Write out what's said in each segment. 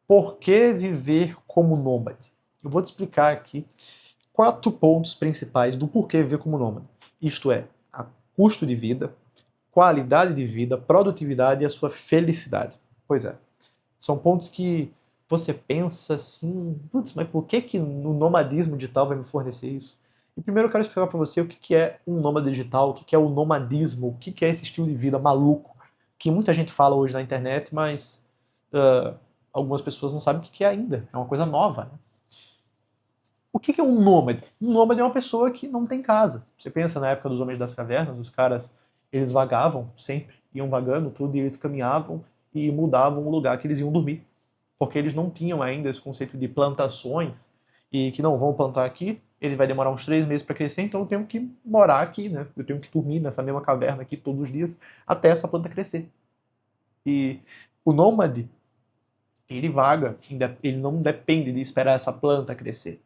Por que viver como nômade? Eu vou te explicar aqui 4 pontos principais do porquê viver como nômade. Isto é, a custo de vida, qualidade de vida, produtividade e a sua felicidade. Pois é, são pontos que você pensa assim, putz, mas por que o nomadismo digital vai me fornecer isso? E primeiro eu quero explicar para você o que é um nômade digital, o que é o nomadismo, o que é esse estilo de vida maluco que muita gente fala hoje na internet, mas uh, algumas pessoas não sabem o que é ainda. É uma coisa nova. Né? O que é um nômade? Um nômade é uma pessoa que não tem casa. Você pensa na época dos Homens das Cavernas, os caras, eles vagavam sempre, iam vagando tudo, e eles caminhavam e mudavam o lugar que eles iam dormir. Porque eles não tinham ainda esse conceito de plantações, e que não vão plantar aqui, ele vai demorar uns 3 meses para crescer, então eu tenho que morar aqui, né? Eu tenho que dormir nessa mesma caverna aqui todos os dias até essa planta crescer. E o nômade, ele vaga, ele não depende de esperar essa planta crescer.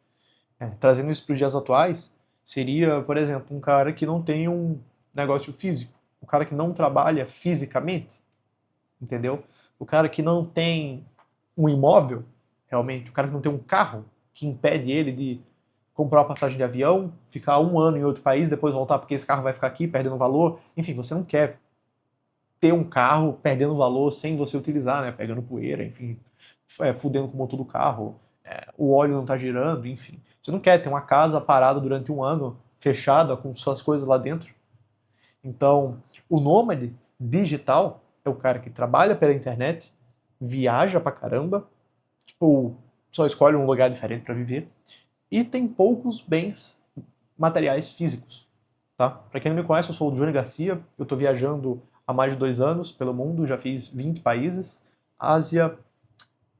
Trazendo isso para os dias atuais, seria, por exemplo, um cara que não tem um negócio físico, o cara que não trabalha fisicamente, entendeu? O cara que não tem um imóvel, realmente, o cara que não tem um carro que impede ele de comprar uma passagem de avião, ficar um ano em outro país, depois voltar porque esse carro vai ficar aqui perdendo valor. Enfim, você não quer ter um carro perdendo valor sem você utilizar, né? Pegando poeira, enfim, fudendo com o motor do carro, o óleo não está girando, enfim. Você não quer ter uma casa parada durante um ano, fechada, com suas coisas lá dentro. Então, o nômade digital é o cara que trabalha pela internet, viaja pra caramba, tipo, só escolhe um lugar diferente para viver, e tem poucos bens materiais físicos. Tá? Para quem não me conhece, eu sou o Johnny Garcia, eu estou viajando há mais de 2 anos pelo mundo, já fiz 20 países, Ásia,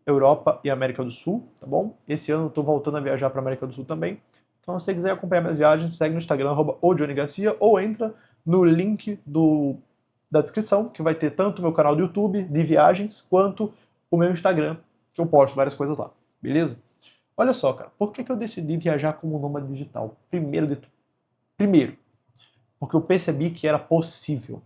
Europa e América do Sul, tá bom? Esse ano eu estou voltando a viajar para América do Sul também. Então, se você quiser acompanhar minhas viagens, segue no Instagram, @ojohnnygarcia, ou entra no link da descrição, que vai ter tanto o meu canal do YouTube de viagens, quanto o meu Instagram, que eu posto várias coisas lá, beleza? Olha só, cara, por que eu decidi viajar como nômade digital? Primeiro de tudo. Primeiro, porque eu percebi que era possível.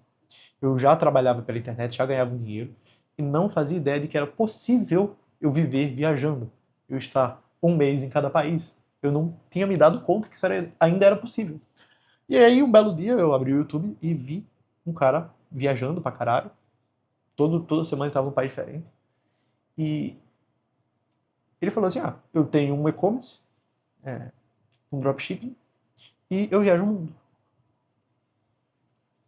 Eu já trabalhava pela internet, já ganhava um dinheiro, e não fazia ideia de que era possível eu viver viajando. Eu estar um mês em cada país. Eu não tinha me dado conta que isso ainda era possível. E aí, um belo dia, eu abri o YouTube e vi um cara viajando pra caralho. Toda semana ele estava num país diferente. E ele falou assim: ah, eu tenho um e-commerce, um dropshipping, e eu viajo o mundo.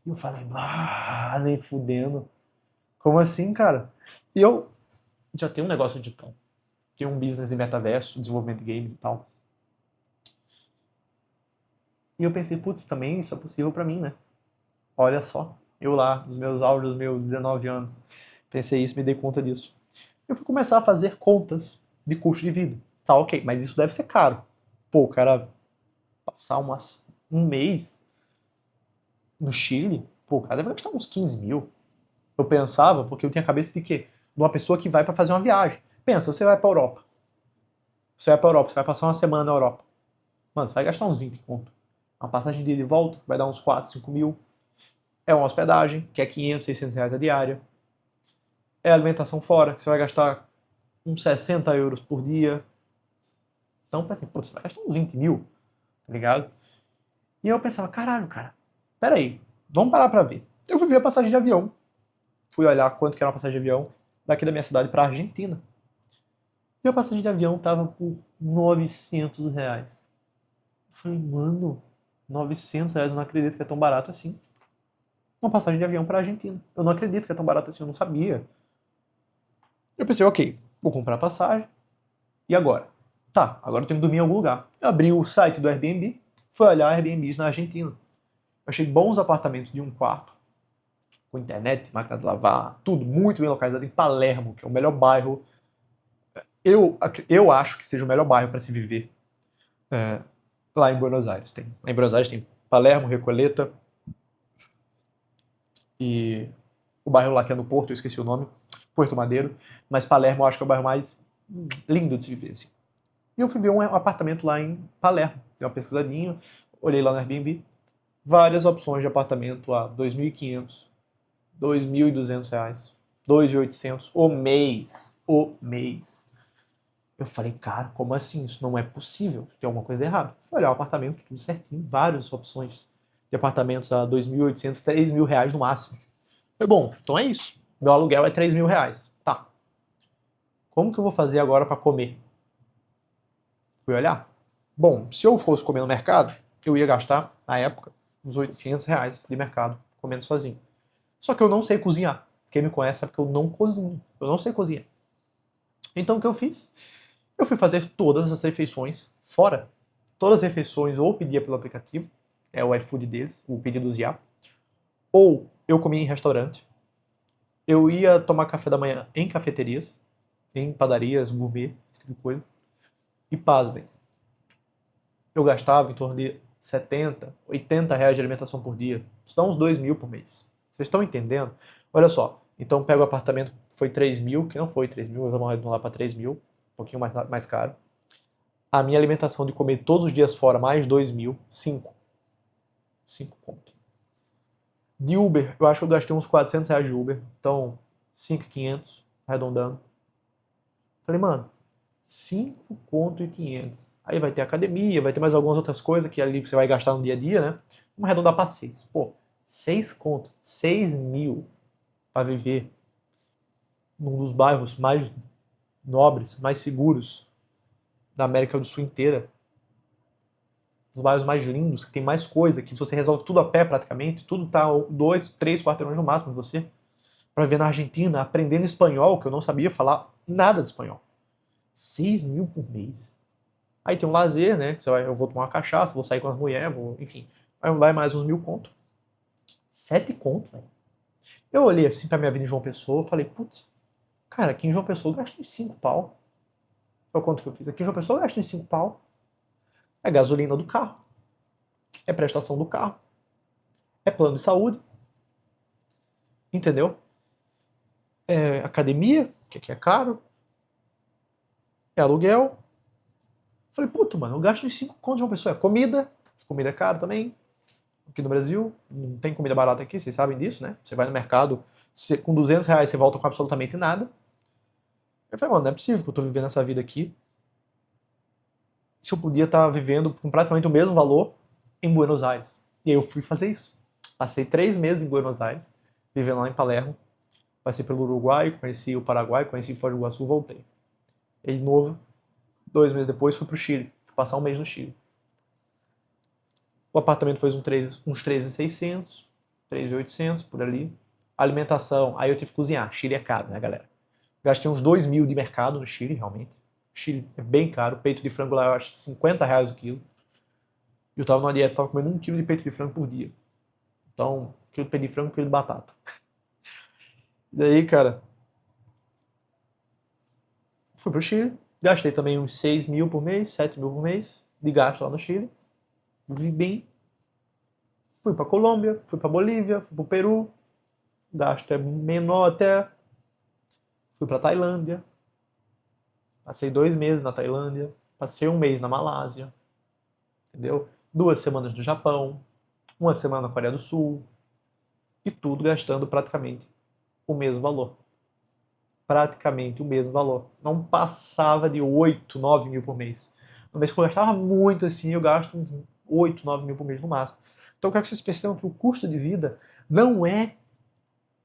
E eu falei, ah, nem fudendo. Como assim, cara? E eu já tenho um negócio digital. Tenho um business em metaverso, desenvolvimento de games e tal. E eu pensei, putz, também isso é possível pra mim, né? Olha só, eu lá, nos meus auges, dos meus 19 anos, pensei isso, me dei conta disso. Eu fui começar a fazer contas de custo de vida. Tá, ok, mas isso deve ser caro. Pô, o cara passar um mês no Chile, pô, o cara deve gastar uns 15 mil. Eu pensava, porque eu tinha a cabeça de quê? De uma pessoa que vai pra fazer uma viagem. Pensa, você vai pra Europa. Você vai pra Europa, você vai passar uma semana na Europa. Mano, você vai gastar uns 20 conto. Uma passagem de ida e volta vai dar uns 4, 5 mil. É uma hospedagem, que é 500, 600 reais a diária. É alimentação fora, que você vai gastar uns 60 euros por dia. Então, pensei, pô, você vai gastar uns 20 mil, tá ligado? E eu pensava, caralho, cara, peraí, vamos parar pra ver. Eu fui ver a passagem de avião. Fui olhar quanto que era uma passagem de avião daqui da minha cidade pra Argentina. E a passagem de avião tava por 900 reais. Eu falei, mano, 900 reais, eu não acredito que é tão barato assim. Uma passagem de avião pra Argentina. Eu não acredito que é tão barato assim, eu não sabia. Eu pensei, ok, vou comprar a passagem. E agora? Tá, agora eu tenho que dormir em algum lugar. Eu abri o site do Airbnb, fui olhar Airbnbs na Argentina. Eu achei bons apartamentos de um quarto, com internet, máquina de lavar, tudo muito bem localizado em Palermo, que é o melhor bairro. Eu acho que seja o melhor bairro para se viver é, lá em Buenos Aires. Lá em Buenos Aires tem Palermo, Recoleta e o bairro lá que é no Porto, eu esqueci o nome, Porto Madeiro, mas Palermo eu acho que é o bairro mais lindo de se viver, assim. E eu fui ver um apartamento lá em Palermo, dei uma pesquisadinha, olhei lá no Airbnb, várias opções de apartamento a 2.500, 2.200 reais, 2.800 o mês, Eu falei, cara, como assim? Isso não é possível. Tem alguma coisa errada. Fui olhar o apartamento, tudo certinho, várias opções de apartamentos a 2.800, 3.000 reais no máximo. Falei, bom, então é isso. Meu aluguel é 3.000 reais. Tá. Como que eu vou fazer agora para comer? Fui olhar. Bom, se eu fosse comer no mercado, eu ia gastar, na época, uns 800 reais de mercado, comendo sozinho. Só que eu não sei cozinhar. Quem me conhece sabe que eu não cozinho. Eu não sei cozinhar. Então o que eu fiz? Eu fui fazer todas as refeições fora. Todas as refeições ou pedia pelo aplicativo, é o iFood deles, o pedidos já, ou eu comia em restaurante. Eu ia tomar café da manhã em cafeterias, em padarias, gourmet, esse tipo de coisa. E pasmem, eu gastava em torno de 70, 80 reais de alimentação por dia. Isso dá uns 2.000 por mês. Vocês estão entendendo? Olha só, então pega o apartamento, foi 3.000, que não foi 3.000, vamos arredondar para 3.000, um pouquinho mais caro. A minha alimentação de comer todos os dias fora, mais 2.000, 5. 5 conto. De Uber, eu acho que eu gastei uns 400 reais de Uber, então 5.500, arredondando. Falei, mano, 5 conto e 500. Aí vai ter academia, vai ter mais algumas outras coisas que ali você vai gastar no dia a dia, né? Vamos arredondar para 6. Pô, 6 conto, 6.000 para viver num dos bairros mais nobres, mais seguros da América do Sul inteira. Os bairros mais lindos, que tem mais coisa, que você resolve tudo a pé praticamente, tudo tá 2, 3 quarteirões no máximo de você. Para viver na Argentina, aprendendo espanhol, que eu não sabia falar nada de espanhol. 6.000 por mês. Aí tem um lazer, né? Eu vou tomar uma cachaça, vou sair com as mulheres, enfim. Aí vai mais uns 1.000 conto. 7 conto, velho. Eu olhei assim pra minha vida em João Pessoa e falei, putz, cara, aqui em João Pessoa eu gasto em 5 pau. Foi o quanto que eu fiz? Aqui em João Pessoa eu gasto em 5 pau. É gasolina do carro, é prestação do carro, é plano de saúde, entendeu? É academia, que aqui é caro, é aluguel. Falei, puta, mano, eu gasto uns 5 contos de uma pessoa. É comida é caro também. Aqui no Brasil, não tem comida barata aqui, vocês sabem disso, né? Você vai no mercado, com 200 reais você volta com absolutamente nada. Eu falei, mano, não é possível que eu tô vivendo essa vida aqui se eu podia estar vivendo com praticamente o mesmo valor em Buenos Aires. E aí eu fui fazer isso. Passei 3 meses em Buenos Aires, vivendo lá em Palermo. Passei pelo Uruguai, conheci o Paraguai, conheci Foz do Iguaçu, voltei. E de novo, 2 meses depois, fui pro Chile. Fui passar um mês no Chile. O apartamento foi uns 3.600, 3.800 por ali. Alimentação, aí eu tive que cozinhar. Chile é caro, né, galera? Gastei uns 2.000 de mercado no Chile, realmente. Chile é bem caro. Peito de frango lá eu acho 50 reais o quilo. E eu tava numa dieta, tava comendo 1 quilo de peito de frango por dia. Então, 1 quilo de peito de frango, 1 quilo de batata. E daí, cara, fui pro Chile. Gastei também uns 6.000 por mês, 7.000 por mês de gasto lá no Chile. Vivi bem. Fui pra Colômbia, fui pra Bolívia, fui pro Peru. O gasto é menor até. Fui pra Tailândia. Passei 2 meses na Tailândia. Passei um mês na Malásia. Entendeu? 2 semanas no Japão. 1 semana na Coreia do Sul. E tudo gastando praticamente o mesmo valor. Praticamente o mesmo valor. Não passava de 8, 9 mil por mês. No mês que eu gastava muito assim, eu gasto 8, 9 mil por mês no máximo. Então eu quero que vocês percebam que o custo de vida não é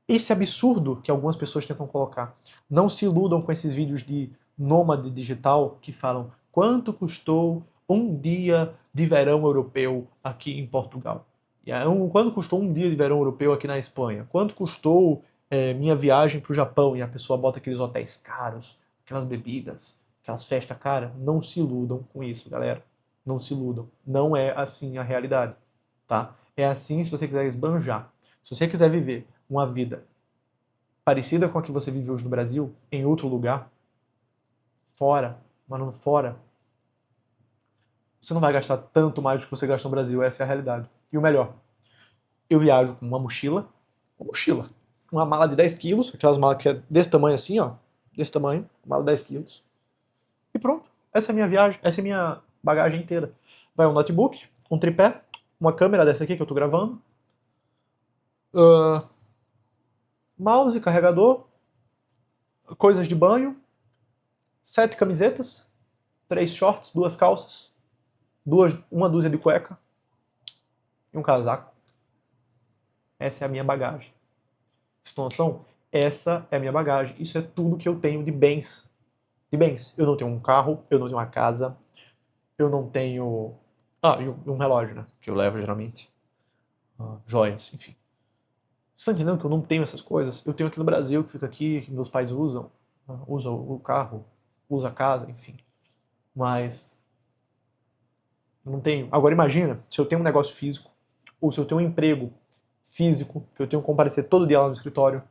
esse absurdo que algumas pessoas tentam colocar. Não se iludam com esses vídeos de nômade digital que falam quanto custou um dia de verão europeu aqui em Portugal. E aí, quanto custou um dia de verão europeu aqui na Espanha? Quanto custou minha viagem para o Japão? E a pessoa bota aqueles hotéis caros, aquelas bebidas, aquelas festas caras. Não se iludam com isso, galera. Não se iludam. Não é assim a realidade, tá? É assim se você quiser esbanjar. Se você quiser viver uma vida parecida com a que você vive hoje no Brasil, em outro lugar, fora, mas fora, você não vai gastar tanto mais do que você gasta no Brasil, essa é a realidade. E o melhor, eu viajo com uma mala de 10 quilos, aquelas malas que é desse tamanho assim, ó, desse tamanho, mala de 10 quilos, e pronto. Essa é a minha viagem, essa é a minha bagagem inteira. Vai um notebook, um tripé, uma câmera dessa aqui que eu tô gravando, mouse, carregador, coisas de banho, 7 camisetas, 3 shorts, 2 calças, uma dúzia de cueca e um casaco. Essa é a minha bagagem. Vocês têm noção? Essa é a minha bagagem. Isso é tudo que eu tenho de bens. De bens. Eu não tenho um carro, eu não tenho uma casa, eu não tenho... e um relógio, né? Que eu levo geralmente. Joias, enfim. Você tá entendendo que eu não tenho essas coisas? Eu tenho aqui no Brasil, que fica aqui, que meus pais usam. Usam o carro, usam a casa, enfim. Mas eu não tenho. Agora imagina, se eu tenho um negócio físico, ou se eu tenho um emprego físico, que eu tenho que comparecer todo dia lá no escritório.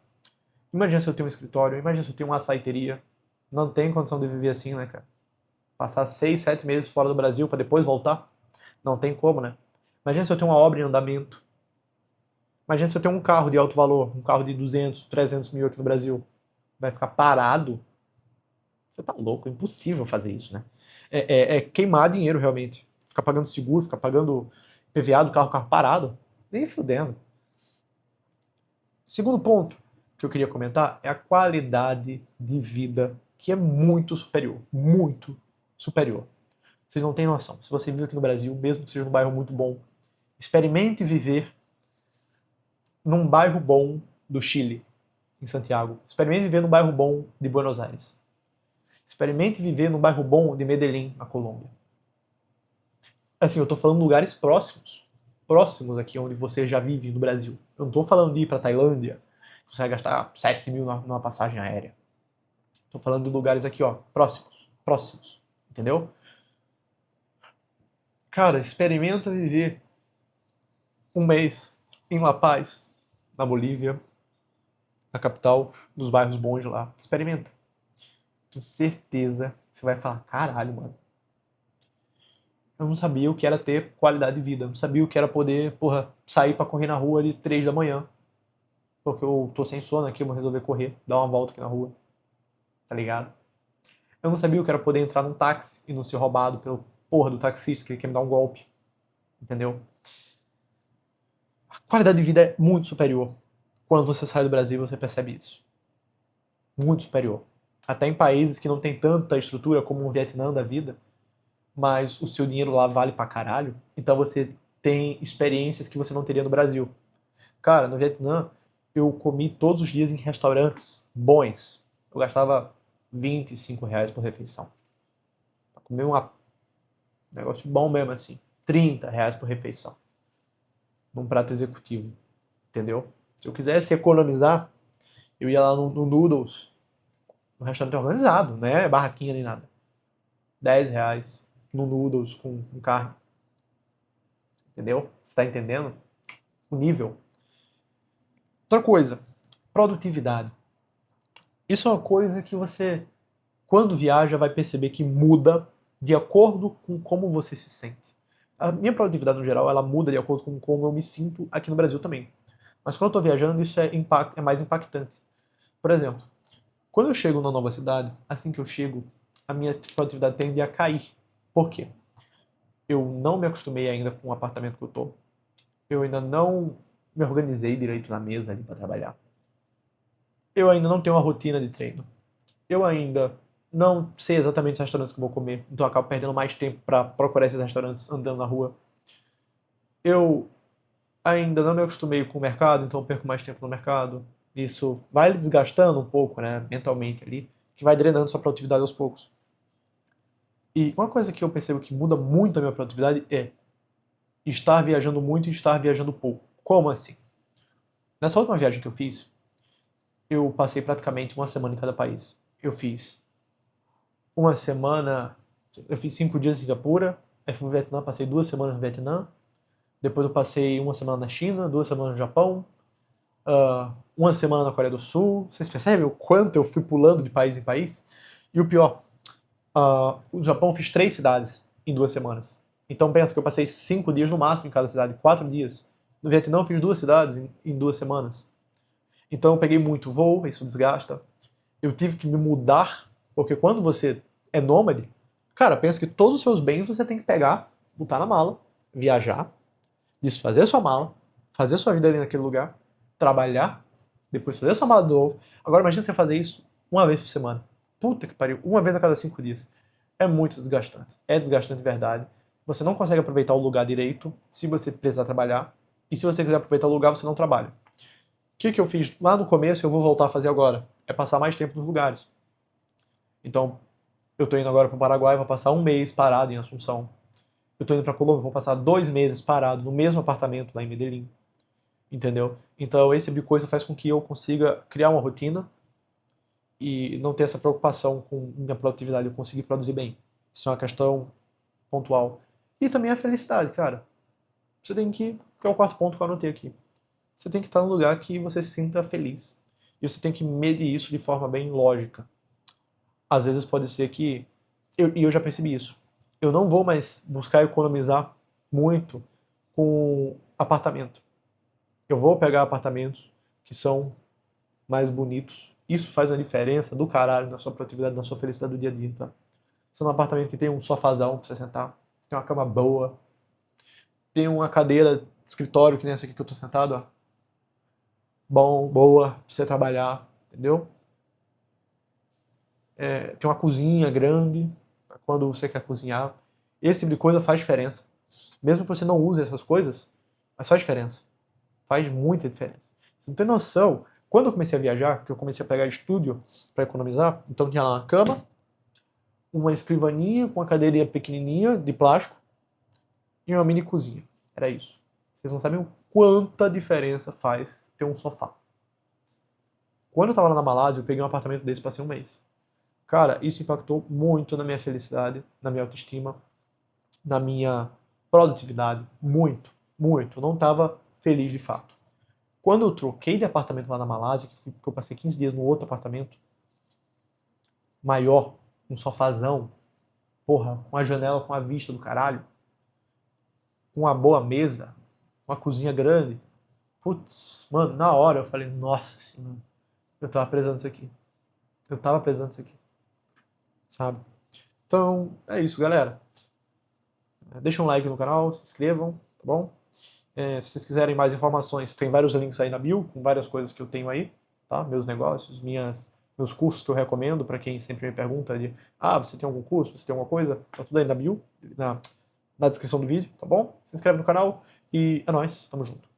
Imagina se eu tenho um escritório, imagina se eu tenho uma açaiteria. Não tem condição de viver assim, né, cara? Passar 6, 7 meses fora do Brasil para depois voltar? Não tem como, né? Imagina se eu tenho uma obra em andamento. Imagina se eu tenho um carro de alto valor, um carro de 200, 300 mil aqui no Brasil. Vai ficar parado? Você tá louco, é impossível fazer isso, né? É queimar dinheiro, realmente. Ficar pagando seguro, ficar pagando PVA do carro parado. Nem fudendo. Segundo ponto que eu queria comentar é a qualidade de vida, que é muito superior. Muito superior. Vocês não têm noção. Se você vive aqui no Brasil, mesmo que seja num bairro muito bom, experimente viver num bairro bom do Chile, em Santiago. Experimente viver num bairro bom de Buenos Aires. Experimente viver num bairro bom de Medellín, na Colômbia. Assim, eu tô falando de lugares próximos. Próximos aqui onde você já vive no Brasil. Eu não tô falando de ir pra Tailândia, que você vai gastar 7 mil numa passagem aérea. Tô falando de lugares aqui, ó, próximos. Próximos. Entendeu? Cara, experimenta viver um mês em La Paz, na Bolívia, na capital, nos bairros bons de lá. Experimenta. Tenho certeza que você vai falar, caralho, mano. Eu não sabia o que era ter qualidade de vida. Eu não sabia o que era poder, sair pra correr na rua de 3 da manhã. Porque eu tô sem sono aqui, eu vou resolver correr, dar uma volta aqui na rua. Tá ligado? Eu não sabia o que era poder entrar num táxi e não ser roubado pelo porra do taxista que quer me dar um golpe. Entendeu? A qualidade de vida é muito superior. Quando você sai do Brasil, você percebe isso. Muito superior. Até em países que não tem tanta estrutura como o Vietnã da vida, mas o seu dinheiro lá vale pra caralho, então você tem experiências que você não teria no Brasil. Cara, no Vietnã, eu comi todos os dias em restaurantes bons. Eu gastava R$ 25 por refeição. Pra comer um negócio bom mesmo, assim. R$ 30 por refeição. Num prato executivo. Entendeu? Se eu quisesse economizar, eu ia lá no Noodles, no restaurante organizado, não é barraquinha nem nada. R$ 10 no Noodles com carne. Entendeu? Você tá entendendo? O nível. Outra coisa, produtividade. Isso é uma coisa que você, quando viaja, vai perceber que muda de acordo com como você se sente. A minha produtividade, no geral, ela muda de acordo com como eu me sinto aqui no Brasil também. Mas quando eu estou viajando, isso é mais impactante. Por exemplo, quando eu chego numa nova cidade, assim que eu chego, a minha produtividade tende a cair. Por quê? Eu não me acostumei ainda com o apartamento que eu tô. Eu ainda não me organizei direito na mesa ali para trabalhar. Eu ainda não tenho uma rotina de treino. Eu ainda não sei exatamente os restaurantes que eu vou comer, então eu acabo perdendo mais tempo para procurar esses restaurantes andando na rua. Eu ainda não me acostumei com o mercado, então eu perco mais tempo no mercado. Isso vai desgastando um pouco, né, mentalmente ali, que vai drenando sua produtividade aos poucos. E uma coisa que eu percebo que muda muito a minha produtividade é estar viajando muito e estar viajando pouco. Como assim? Nessa última viagem que eu fiz, eu passei praticamente uma semana em cada país. Eu fiz uma semana, eu fiz 5 dias em Singapura, aí fui no Vietnã, passei 2 semanas no Vietnã, depois eu passei uma semana na China, 2 semanas no Japão, uma semana na Coreia do Sul. Vocês percebem o quanto eu fui pulando de país em país? E o pior, no Japão eu fiz 3 cidades em 2 semanas. Então pensa que eu passei 5 dias no máximo em cada cidade, 4 dias. No Vietnã eu fiz 2 cidades em 2 semanas. Então eu peguei muito voo, isso desgasta. Eu tive que me mudar, porque quando você é nômade, cara, pensa que todos os seus bens você tem que pegar, botar na mala, viajar, desfazer sua mala, fazer sua vida ali naquele lugar, trabalhar, depois fazer sua mala de novo. Agora imagina você fazer isso uma vez por semana. Puta que pariu, uma vez a cada 5 dias. É muito desgastante. É desgastante de verdade. Você não consegue aproveitar o lugar direito se você precisar trabalhar. E se você quiser aproveitar o lugar, você não trabalha. O que eu fiz lá no começo e eu vou voltar a fazer agora? É passar mais tempo nos lugares. Então, eu estou indo agora para o Paraguai, vou passar um mês parado em Assunção. Eu estou indo para Colômbia, vou passar 2 meses parado no mesmo apartamento lá em Medellín. Entendeu? Então, esse tipo de coisa faz com que eu consiga criar uma rotina e não ter essa preocupação com minha produtividade, eu conseguir produzir bem. Isso é uma questão pontual. E também a felicidade, cara. Você tem que é o quarto ponto que eu anotei aqui. Você tem que estar num lugar que você se sinta feliz. E você tem que medir isso de forma bem lógica. Às vezes pode ser que, e eu já percebi isso, eu não vou mais buscar economizar muito com apartamento. Eu vou pegar apartamentos que são mais bonitos. Isso faz uma diferença do caralho na sua produtividade, na sua felicidade do dia a dia, tá? Você é num apartamento que tem um sofazão pra você sentar, tem uma cama boa, tem uma cadeira de escritório que nem essa aqui que eu tô sentado, ó. Boa, pra você trabalhar, entendeu? Tem uma cozinha grande, quando você quer cozinhar. Esse tipo de coisa faz diferença. Mesmo que você não use essas coisas, mas faz diferença. Faz muita diferença. Você não tem noção. Quando eu comecei a viajar, que eu comecei a pegar estúdio para economizar, então tinha lá uma cama, uma escrivaninha com uma cadeirinha pequenininha de plástico e uma mini cozinha. Era isso. Vocês não sabem o quanta diferença faz ter um sofá. Quando eu tava lá na Malásia, eu peguei um apartamento desse para ser um mês. Cara, isso impactou muito na minha felicidade, na minha autoestima, na minha produtividade. Muito, muito. Eu não estava feliz de fato. Quando eu troquei de apartamento lá na Malásia, que eu passei 15 dias no outro apartamento, maior, um sofazão, porra, uma janela com a vista do caralho, com uma boa mesa, uma cozinha grande. Putz, mano, na hora eu falei, nossa senhora, eu tava precisando disso aqui. Eu tava precisando disso aqui, sabe? Então, é isso, galera. Deixa um like no canal, se inscrevam, tá bom? Se vocês quiserem mais informações, tem vários links aí na bio, com várias coisas que eu tenho aí, tá? Meus negócios, meus cursos que eu recomendo para quem sempre me pergunta de, você tem algum curso, você tem alguma coisa? Tá tudo aí na bio, na descrição do vídeo, tá bom? Se inscreve no canal e é nóis, tamo junto.